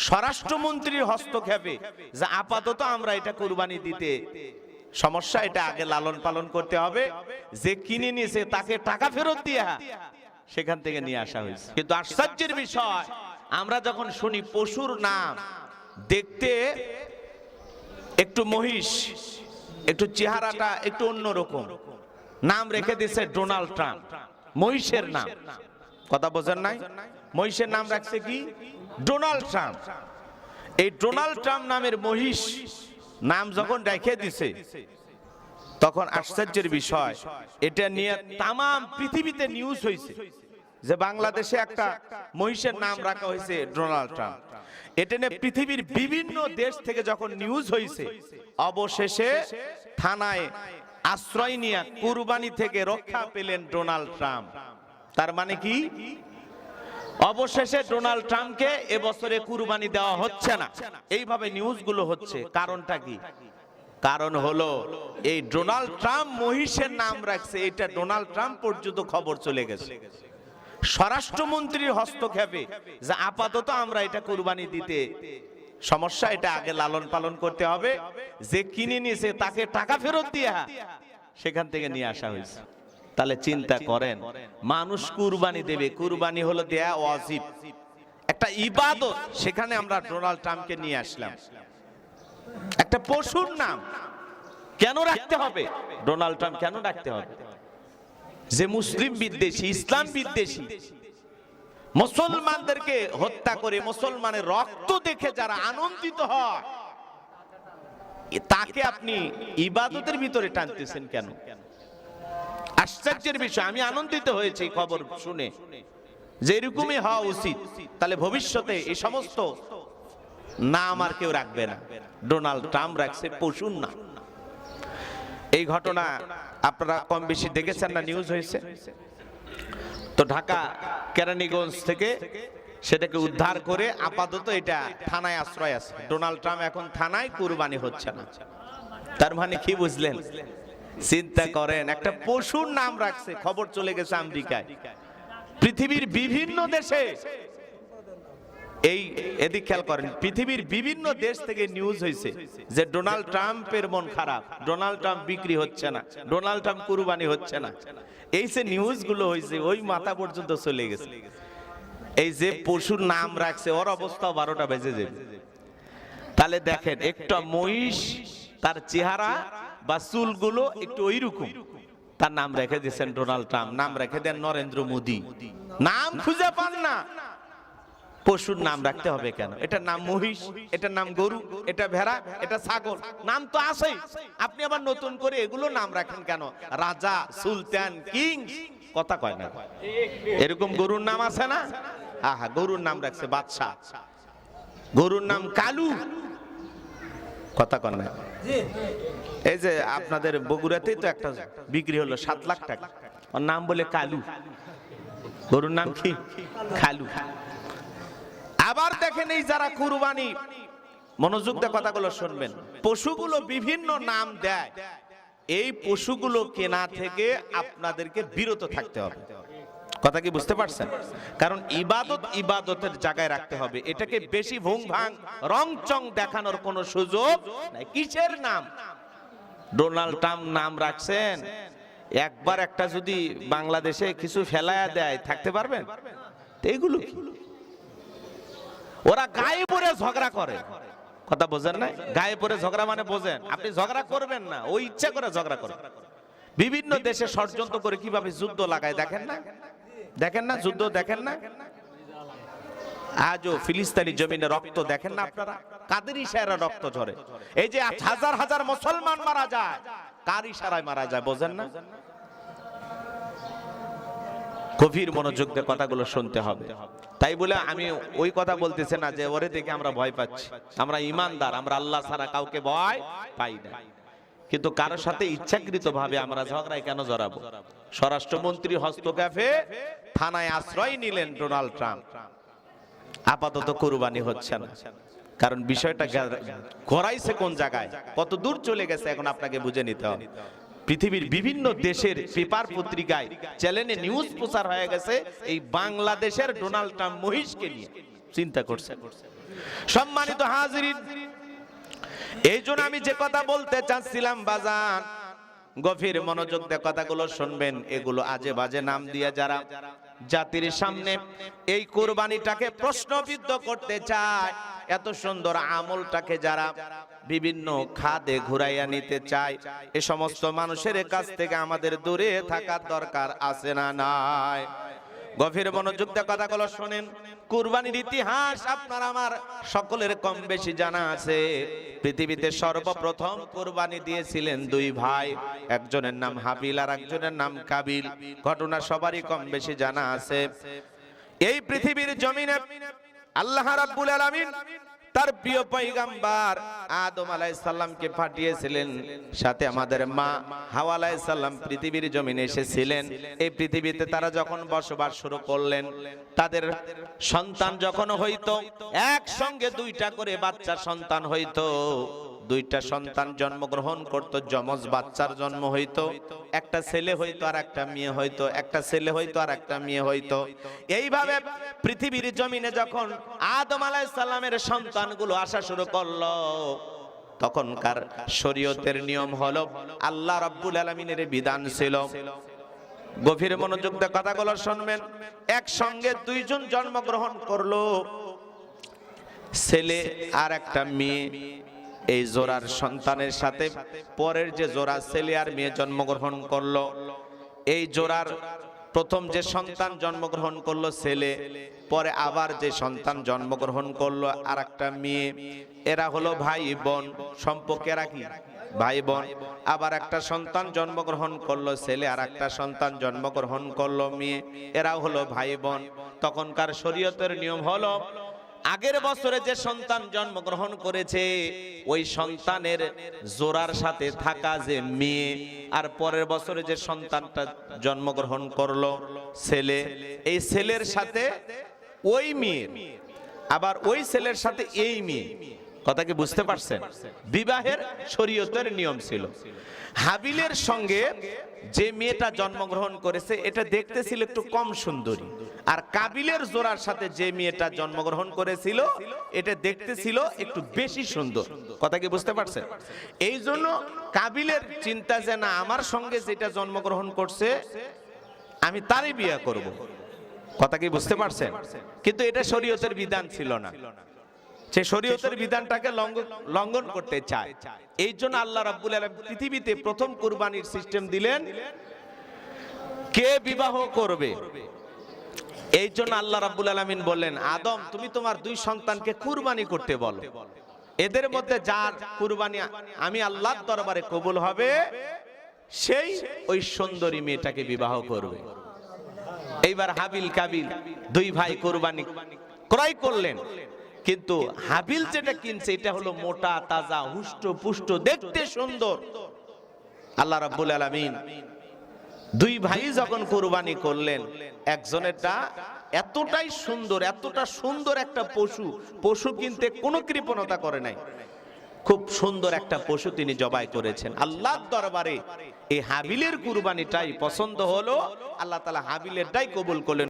স্বরাষ্ট্রমন্ত্রীর হস্তক্ষেপে যে আপাতত আমরা এটা কুরবানি দিতে সমস্যা, এটা আগে লালন পালন করতে হবে, যে কিনে নিয়েছে তাকে টাকা ফেরত দিয়া সেখান থেকে নিয়ে আসা হয়েছে। কিন্তু আশ্চর্যের বিষয়, আমরা যখন শুনি পশুর নাম দেখতে একটু মহিষ, একটু চেহারাটা একটু অন্যরকম, নাম রেখে দিয়েছে ডোনাল্ড ট্রাম্প। মহিষের নাম, কথা বোঝেন নাই? মহিষের নাম রাখছে কি? Donald Trump. এই ডোনাল্ড ট্রাম্প নামের মহিষ নাম যখন রেখে দিছে, তখন আশ্চর্যের বিষয়, এটা নিয়ে তাম পৃথিবীতে নিউজ হয়েছে যে বাংলাদেশে একটা মহিষের নাম রাখা হয়েছে ডোনাল্ড ট্রাম্প। এটা নিয়ে পৃথিবীর বিভিন্ন দেশ থেকে যখন নিউজ হয়েছে, অবশেষে থানায় আশ্রয় নিয়ে কুরবানি থেকে রক্ষা পেলেন ডোনাল্ড ট্রাম্প। তার মানে কি? অবশেষে ডোনাল্ড ট্রাম্পকে এবছরে কুরবানি দেওয়া হচ্ছে না, এইভাবে নিউজগুলো হচ্ছে। কারণটা কি? কারণ হলো এই ডোনাল্ড ট্রাম্প মহিষের নাম রাখছে, এটা ডোনাল্ড ট্রাম্প পর্যন্ত খবর চলে গেছে। স্বরাষ্ট্রমন্ত্রীর হস্তক্ষেপে যে আপাতত আমরা এটা কুরবানি দিতে সমস্যা, এটা আগে লালন পালন করতে হবে, যে কিনে নিয়েছে তাকে টাকা ফেরত দিয়া সেখান থেকে নিয়ে আসা হয়েছে। তাহলে চিন্তা করেন, মানুষ কুরবানি দেবে, কুরবানি হলো দেয়া ওয়াজিব, একটা ইবাদত, সেখানে আমরা ডোনাল্ড ট্রাম্পকে নিয়ে আসলাম। একটা পশুর নাম কেন রাখতে হবে? ডোনাল্ড ট্রাম্প কেন রাখতে হবে? যে মুসলিম বিদ্বেষী, ইসলাম বিদ্বেষী, মুসলমানদেরকে হত্যা করে মুসলমানের রক্ত দেখে যারা আনন্দিত হয়, তাকে আপনি ইবাদতের ভিতরে টানতেছেন কেন? আশ্চর্যের বিষয়, আমি আনন্দিত হয়েছি খবর শুনে যে এরকমই হওয়া উচিত। তাহলে ভবিষ্যতে এই সমস্ত নাম আর কেউ রাখবে না, ডোনাল্ড ট্রাম্প রাখছে পশুর নাম। এই ঘটনা আপনারা কম বেশি দেখেছেন না, নিউজ হয়েছে তো। ঢাকা কেরানীগঞ্জ থেকে সেটাকে উদ্ধার করে আপাতত এটা থানায় আশ্রয় আছে। ডোনাল্ড ট্রাম্প এখন থানায়, কুরবানি হচ্ছে না। তার মানে কি বুঝলেন? চিন্তা করেন, একটা পশুর নাম রাখছে, খবর চলে গেছে আমেরিকায়, পৃথিবীর বিভিন্ন দেশে। এই এদিক খেয়াল করেন, পৃথিবীর বিভিন্ন দেশ থেকে নিউজ হয়েছে যে ডোনাল্ড ট্রাম্পের মন খারাপ, ডোনাল্ড ট্রাম্প বিক্রি হচ্ছে না, ডোনাল্ড ট্রাম্প কুরবানি হচ্ছে না। এই যে নিউজ গুলো হয়েছে, ওই মাথা পর্যন্ত চলে গেছে। এই যে পশুর নাম রাখছে, ওর অবস্থা 12টা বেজে যাবে। তাহলে দেখেন, একটা মহিষ, তার চেহারা বা চুলগুলো একটু ওইরকম, তার নাম রেখে দিয়েছেন ডোনাল্ড ট্রাম্প, নাম রেখে দেন নরেন্দ্র মোদী। নাম খুঁজে পান না, পশুর নাম রাখতে হবে কেন? এটার নাম মহিষ, এটার নাম গরু, এটা ভেড়া, এটা ছাগল, নাম তো আছেই। আপনি আবার নতুন করে এগুলো নাম রাখেন কেন? রাজা, সুলতান, কিং, কথা কয় না? এরকম গরুর নাম আছে না? আহা, গরুর নাম রাখছে বাদশা, গরুর নাম কালু, কথা কয় না? এই যে আপনাদের বগুড়াতেই তো একটা বিক্রি হলো 7 লাখ টাকা, ওর নাম বলে কালু, গরুর নাম কি? খালু। আবার দেখেন, এই যারা কুরবানি, মনোযোগ দিয়ে কথাগুলো শুনবেন, পশুগুলো বিভিন্ন নাম দেয়, এই পশুগুলো কেনা থেকে আপনাদেরকে বিরত থাকতে হবে। কথা কি বুঝতে পারছেন? কারণ ইবাদত ইবাদতের জায়গায় রাখতে হবে, এটাকে বেশি ভুং ভাং রং চং দেখানোর কোনো সুযোগ নাই। কিসের নাম? ডোনাল্ড ট্রাম্প নাম রাখছেন, একবার একটা যদি বাংলাদেশে কিছু ফেলায়া দেয়, থাকতে পারবেন? এইগুলো ওরা গায়ে পড়ে ঝগড়া করে, কথা বোঝেন না? গায়ে পড়ে ঝগড়া মানে বোঝেন, আপনি ঝগড়া করবেন না, ওই ইচ্ছা করে ঝগড়া করে। বিভিন্ন দেশে ষড়যন্ত্র করে কিভাবে যুদ্ধ লাগায়, দেখেন না? দেখেন না যুদ্ধ? দেখেন না আজও ফিলিস্তিনি জমিনে রক্ত দেখেন না আপনারা? কাদের ইশারায় রক্ত ঝরে? এই যে হাজার হাজার মুসলমান মারা যায়, কার ইশারায় মারা যায় বোঝেন না? গভীর মনোযোগ দিয়ে কথাগুলো শুনতে হবে। তাই বলে আমি ওই কথা বলতেছি না যে ওরে দেখে আমরা ভয় পাচ্ছি। আমরা ইমানদার, আমরা আল্লাহ ছাড়া কাউকে ভয় পাই না। কিন্তু কারোর সাথে ইচ্ছাকৃত ভাবে আমরা ঝগড়ায় কেন জড়াবো? স্বরাষ্ট্রমন্ত্রী হস্তক্ষেপে থানায় আশ্রয় নিলেন ডোনাল্ড ট্রাম্প। আপাতত কুরবানি হচ্ছে না, কারণ বিষয়টা ঘোরাইছে কোন জায়গায়, কত দূর চলে গেছে, এখন আপনাকে বুঝে নিতে হবে। পৃথিবীর বিভিন্ন দেশের পেপার পত্রিকায় চ্যানেলে নিউজ প্রচার হয়ে গেছে এই বাংলাদেশের ডোনাল্ড ট্রাম্প মহিষকে নিয়ে। চিন্তা করছেন? সম্মানিত হাজিরিন, এই জন্য আমি যে কথা বলতে চাচ্ছিলাম বাজান, গভীর মনোযোগ দিয়ে কথাগুলো শুনবেন। এগুলো আজে বাজে নাম দিয়ে যারা জাতির সামনে এই কুরবানিটাকে প্রশ্নবিদ্ধ করতে চায়, এত সুন্দর আমলটাকে যারা বিভিন্ন খাদে ঘুরাইয়া নিতে চায়, এ সমস্ত মানুষের কাছ থেকে আমাদের দূরে থাকার দরকার আছে না নাই? গভীর মনোযোগ দিয়ে কথাগুলো শোনেন। কুরবানির ইতিহাস আপনার আমার সকলের কম বেশি জানা আছে। পৃথিবীতে সর্বপ্রথম কুরবানি দিয়েছিলেন দুই ভাই, একজনের নাম হাবিল আর একজনের নাম কাবিল। ঘটনা সবারই কম বেশি জানা আছে। এই পৃথিবীর জমিনে আল্লাহ রাব্বুল আলামিন তার প্রিয় পয়গম্বর আদম আলাইহিস সালামকে পাঠিয়েছিলেন, সাথে আমাদের মা হাওয়া আলাইহিস সালাম পৃথিবীর জমিনে এসেছিলেন। এই পৃথিবীতে তারা যখন বসবাস শুরু করলেন, তাদের সন্তান যখন হইতো, একসঙ্গে দুইটা করে বাচ্চা সন্তান হইতো। দুইটা সন্তান জন্মগ্রহণ করত, যমজ বাচ্চার জন্ম হইতো। একটা ছেলে হইতো আর একটা মেয়ে হইতো, একটা ছেলে হইতো আর একটা মেয়ে হইতো। এইভাবে পৃথিবীর জমিনে যখন আদম আলাইহিস সালামের সন্তানগুলো আসা শুরু করলো, তখনকার শরীয়তের নিয়ম হলো, আল্লাহ রাব্বুল আলামিনের বিধান ছিল। গভীর মনোযোগ দিয়ে কথাগুলো শুনবেন। একসঙ্গে দুইজন জন্মগ্রহণ করলো, ছেলে আর একটা মেয়ে। এই জোড়ার সন্তানের সাথে পরের যে জোড়া ছেলে আর মেয়ে জন্মগ্রহণ করলো, এই জোড়ার প্রথম যে সন্তান জন্মগ্রহণ করলো ছেলে, পরে আবার যে সন্তান জন্মগ্রহণ করলো আর একটা মেয়ে, এরা হলো ভাই বোন সম্পর্কে। এরা কি ভাই বোন। আবার একটা সন্তান জন্মগ্রহণ করলো ছেলে আর একটা সন্তান জন্মগ্রহণ করলো মেয়ে, এরা হলো ভাই বোন। তখনকার শরীয়তের নিয়ম হলো, আগের বছরে যে সন্তান জন্মগ্রহণ করেছে ওই সন্তানের জোড়ার সাথে থাকা যে মেয়ে, আর পরের বছরে যে সন্তানটা জন্মগ্রহণ করলো ছেলে, এই ছেলের সাথে ওই মেয়ের, আবার ওই ছেলের সাথে এই মেয়ে। কথা কি বুঝতে পারছেন? বিবাহের শরীয়তের নিয়ম ছিল। হাবিলের সঙ্গে যে মেয়েটা জন্মগ্রহণ করেছে এটা দেখতে ছিল একটু কম সুন্দরী, আর কাবিলের জোড়ার সাথে যে মেয়েটা জন্মগ্রহণ করেছিল এটা দেখতে ছিল একটু বেশি সুন্দর। কথা কি বুঝতে পারছেন? এই জন্য কাবিলের চিন্তা যে না, আমার সঙ্গে যেটা জন্মগ্রহণ করছে আমি তারই বিয়ে করব। কথা কি বুঝতে পারছেন? কিন্তু এটা শরীয়তের বিধান ছিল না। সে শরীয়তের বিধানটাকে লঙ্ঘন করতে চায়। এই জন্য আল্লাহ রাব্বুল আলামিন পৃথিবীতে প্রথম কুরবানির সিস্টেম দিলেন, কে বিবাহ করবে। এই জন্য আল্লাহ রাব্বুল আলামিন বললেন, আদম তুমি তোমার দুই সন্তানকে কুরবানি করতে বলো। এদের মধ্যে যার কুরবানি আমি আল্লাহর দরবারে কবুল হবে, সেই ওই সুন্দরী মেয়েটাকে বিবাহ করবে। এইবার হাবিল কাবিল দুই ভাই কুরবানি ক্রয় করলেন, কিন্তু হাবিল যেটা কিনছে এটা হলো মোটা তাজা হুষ্ট পুষ্ট দেখতে সুন্দর। আল্লাহ রাব্বুল আলামিন দুই ভাই যখন কুরবানি করলেন, একজনেরটা এতটাই সুন্দর, এতটা সুন্দর একটা পশু কিনতে কোনো কৃপণতা করে নাই, খুব সুন্দর একটা পশু তিনি জবাই করেছেন। আল্লাহর দরবারে এই হাবিলের কুরবানিটাই পছন্দ হলো, আল্লাহ তাআলা হাবিলেরটাই কবুল করলেন।